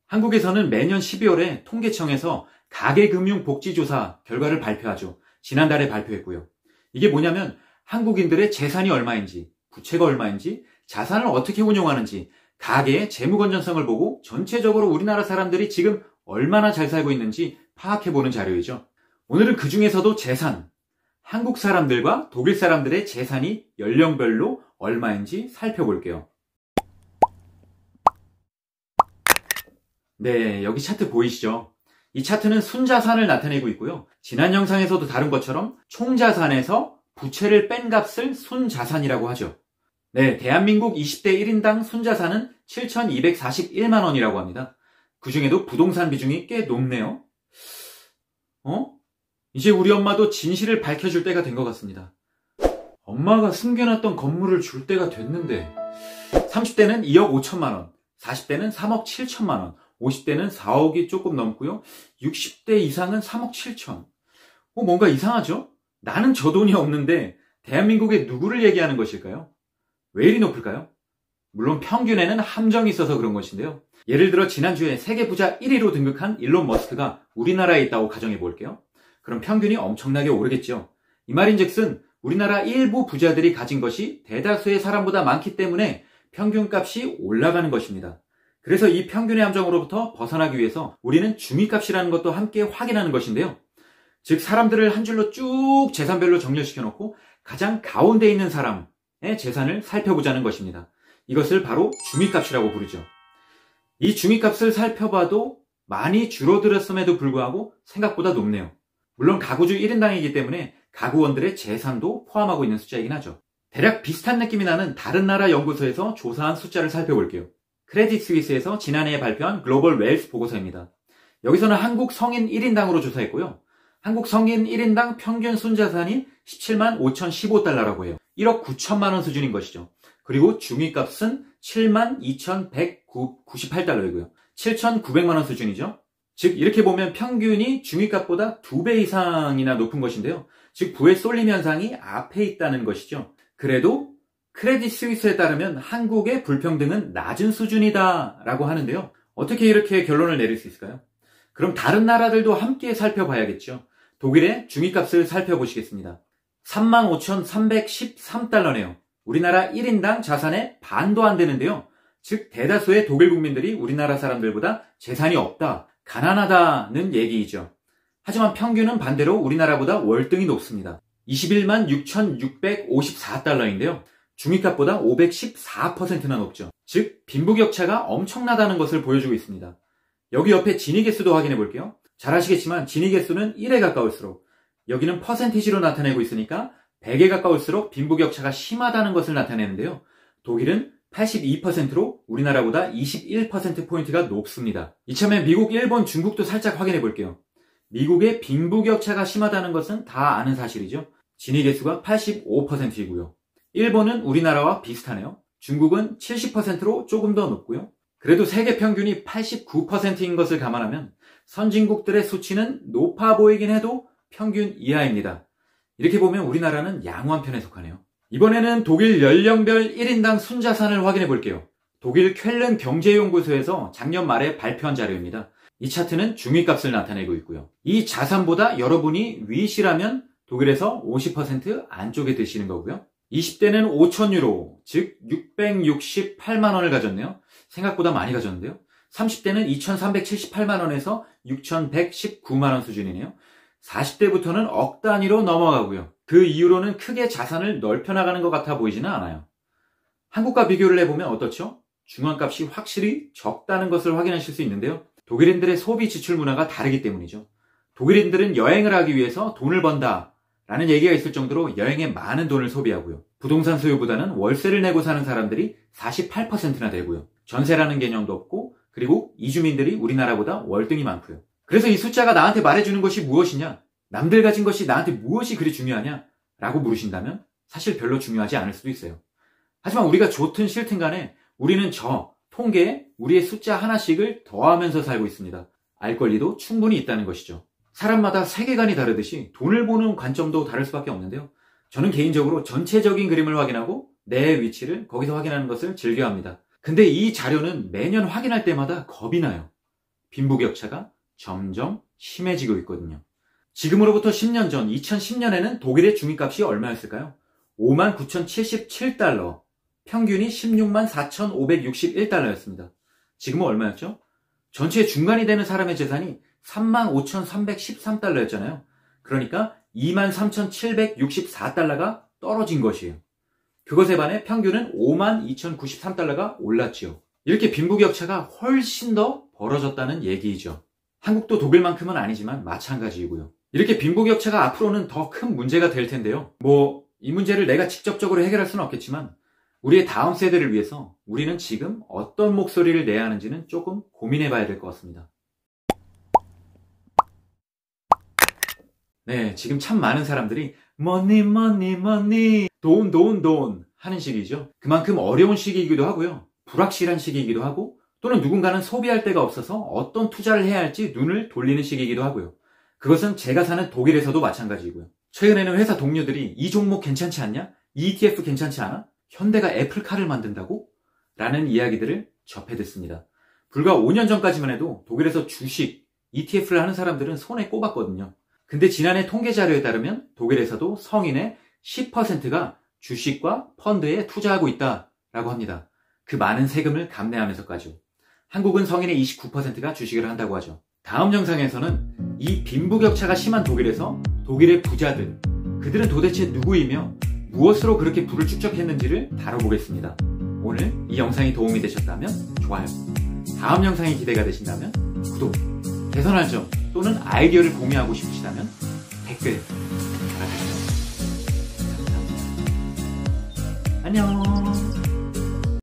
한국에서는 매년 12월에 통계청에서 가계금융복지조사 결과를 발표하죠. 지난달에 발표했고요. 이게 뭐냐면 한국인들의 재산이 얼마인지, 부채가 얼마인지, 자산을 어떻게 운용하는지, 가계의 재무 건전성을 보고 전체적으로 우리나라 사람들이 지금 얼마나 잘 살고 있는지 파악해보는 자료이죠. 오늘은 그 중에서도 재산, 한국 사람들과 독일 사람들의 재산이 연령별로 얼마인지 살펴볼게요. 네, 여기 차트 보이시죠? 이 차트는 순자산을 나타내고 있고요. 지난 영상에서도 다룬 것처럼 총자산에서 부채를 뺀 값을 순자산이라고 하죠. 네, 대한민국 20대 1인당 순자산은 7,241만 원이라고 합니다. 그 중에도 부동산 비중이 꽤 높네요. 이제 우리 엄마도 진실을 밝혀줄 때가 된 것 같습니다. 엄마가 숨겨놨던 건물을 줄 때가 됐는데 30대는 2억 5천만 원, 40대는 3억 7천만 원, 50대는 4억이 조금 넘고요. 60대 이상은 3억 7천. 뭔가 이상하죠? 나는 저 돈이 없는데 대한민국에 누구를 얘기하는 것일까요? 왜 이리 높을까요? 물론 평균에는 함정이 있어서 그런 것인데요. 예를 들어 지난주에 세계 부자 1위로 등극한 일론 머스크가 우리나라에 있다고 가정해 볼게요. 그럼 평균이 엄청나게 오르겠죠. 이 말인즉슨 우리나라 일부 부자들이 가진 것이 대다수의 사람보다 많기 때문에 평균값이 올라가는 것입니다. 그래서 이 평균의 함정으로부터 벗어나기 위해서 우리는 중위값이라는 것도 함께 확인하는 것인데요. 즉 사람들을 한 줄로 쭉 재산별로 정렬시켜 놓고 가장 가운데 있는 사람의 재산을 살펴보자는 것입니다. 이것을 바로 중위값이라고 부르죠. 이 중위값을 살펴봐도 많이 줄어들었음에도 불구하고 생각보다 높네요. 물론 가구주 1인당이기 때문에 가구원들의 재산도 포함하고 있는 숫자이긴 하죠. 대략 비슷한 느낌이 나는 다른 나라 연구소에서 조사한 숫자를 살펴볼게요. 크레딧 스위스에서 지난해에 발표한 글로벌 웰스 보고서입니다. 여기서는 한국 성인 1인당으로 조사했고요. 한국 성인 1인당 평균 순자산이 17만 5,015달러라고 해요. 1억 9천만 원 수준인 것이죠. 그리고 중위값은 7만 2,198달러이고요. 7,900만 원 수준이죠. 즉 이렇게 보면 평균이 중위값보다 2배 이상이나 높은 것인데요. 즉 부의 쏠림 현상이 앞에 있다는 것이죠. 그래도 크레딧 스위스에 따르면 한국의 불평등은 낮은 수준이다 라고 하는데요. 어떻게 이렇게 결론을 내릴 수 있을까요? 그럼 다른 나라들도 함께 살펴봐야겠죠. 독일의 중위값을 살펴보시겠습니다. 35,313달러네요. 우리나라 1인당 자산의 반도 안 되는데요. 즉 대다수의 독일 국민들이 우리나라 사람들보다 재산이 없다, 가난하다는 얘기이죠. 하지만 평균은 반대로 우리나라보다 월등히 높습니다. 21만 6,654달러인데요. 중위값보다 514%나 높죠. 즉 빈부격차가 엄청나다는 것을 보여주고 있습니다. 여기 옆에 진위계수도 확인해 볼게요. 잘 아시겠지만 진위계수는 1에 가까울수록, 여기는 퍼센티지로 나타내고 있으니까 100에 가까울수록 빈부격차가 심하다는 것을 나타내는데요. 독일은 82%로 우리나라보다 21%포인트가 높습니다. 이참에 미국, 일본, 중국도 살짝 확인해 볼게요. 미국의 빈부격차가 심하다는 것은 다 아는 사실이죠. 진위계수가 85%이고요. 일본은 우리나라와 비슷하네요. 중국은 70%로 조금 더 높고요. 그래도 세계 평균이 89%인 것을 감안하면 선진국들의 수치는 높아 보이긴 해도 평균 이하입니다. 이렇게 보면 우리나라는 양호한 편에 속하네요. 이번에는 독일 연령별 1인당 순자산을 확인해 볼게요. 독일 쾰른 경제연구소에서 작년 말에 발표한 자료입니다. 이 차트는 중위값을 나타내고 있고요. 이 자산보다 여러분이 위시라면 독일에서 50% 안쪽에 드시는 거고요. 20대는 5,000유로, 즉 668만 원을 가졌네요. 생각보다 많이 가졌는데요. 30대는 2,378만 원에서 6,119만 원 수준이네요. 40대부터는 억 단위로 넘어가고요. 그 이후로는 크게 자산을 넓혀나가는 것 같아 보이지는 않아요. 한국과 비교를 해보면 어떻죠? 중환값이 확실히 적다는 것을 확인하실 수 있는데요. 독일인들의 소비 지출 문화가 다르기 때문이죠. 독일인들은 여행을 하기 위해서 돈을 번다 라는 얘기가 있을 정도로 여행에 많은 돈을 소비하고요. 부동산 소유보다는 월세를 내고 사는 사람들이 48%나 되고요. 전세라는 개념도 없고, 그리고 이주민들이 우리나라보다 월등히 많고요. 그래서 이 숫자가 나한테 말해주는 것이 무엇이냐? 남들 가진 것이 나한테 무엇이 그리 중요하냐? 라고 물으신다면 사실 별로 중요하지 않을 수도 있어요. 하지만 우리가 좋든 싫든 간에 우리는 저 통계에 우리의 숫자 하나씩을 더하면서 살고 있습니다. 알 권리도 충분히 있다는 것이죠. 사람마다 세계관이 다르듯이 돈을 보는 관점도 다를 수밖에 없는데요. 저는 개인적으로 전체적인 그림을 확인하고 내 위치를 거기서 확인하는 것을 즐겨합니다. 근데 이 자료는 매년 확인할 때마다 겁이 나요. 빈부격차가 점점 심해지고 있거든요. 지금으로부터 10년 전 2010년에는 독일의 주민값이 얼마였을까요? 59,077달러, 평균이 164,561달러였습니다. 지금은 얼마였죠? 전체의 중간이 되는 사람의 재산이 35,313달러였잖아요. 그러니까 23,764달러가 떨어진 것이에요. 그것에 반해 평균은 52,093달러가 올랐지요. 이렇게 빈부격차가 훨씬 더 벌어졌다는 얘기이죠. 한국도 독일만큼은 아니지만 마찬가지이고요. 이렇게 빈부격차가 앞으로는 더 큰 문제가 될 텐데요. 이 문제를 내가 직접적으로 해결할 수는 없겠지만 우리의 다음 세대를 위해서 우리는 지금 어떤 목소리를 내야 하는지는 조금 고민해 봐야 될 것 같습니다. 네, 지금 참 많은 사람들이 money, money, money, 돈, 돈, 돈 하는 시기죠. 그만큼 어려운 시기이기도 하고요. 불확실한 시기이기도 하고 또는 누군가는 소비할 데가 없어서 어떤 투자를 해야 할지 눈을 돌리는 시기이기도 하고요. 그것은 제가 사는 독일에서도 마찬가지이고요. 최근에는 회사 동료들이 이 종목 괜찮지 않냐? 이 ETF 괜찮지 않아? 현대가 애플카를 만든다고? 라는 이야기들을 접해 듣습니다. 불과 5년 전까지만 해도 독일에서 주식, ETF를 하는 사람들은 손에 꼽았거든요. 근데 지난해 통계 자료에 따르면 독일에서도 성인의 10%가 주식과 펀드에 투자하고 있다라고 합니다. 그 많은 세금을 감내하면서까지요. 한국은 성인의 29%가 주식을 한다고 하죠. 다음 영상에서는 이 빈부격차가 심한 독일에서 독일의 부자들, 그들은 도대체 누구이며 무엇으로 그렇게 부를 축적했는지를 다뤄보겠습니다. 오늘 이 영상이 도움이 되셨다면 좋아요, 다음 영상이 기대가 되신다면 구독, 개선할 점 또는 아이디어를 공유하고 싶으시다면 댓글 달아주세요. 감사합니다. 안녕.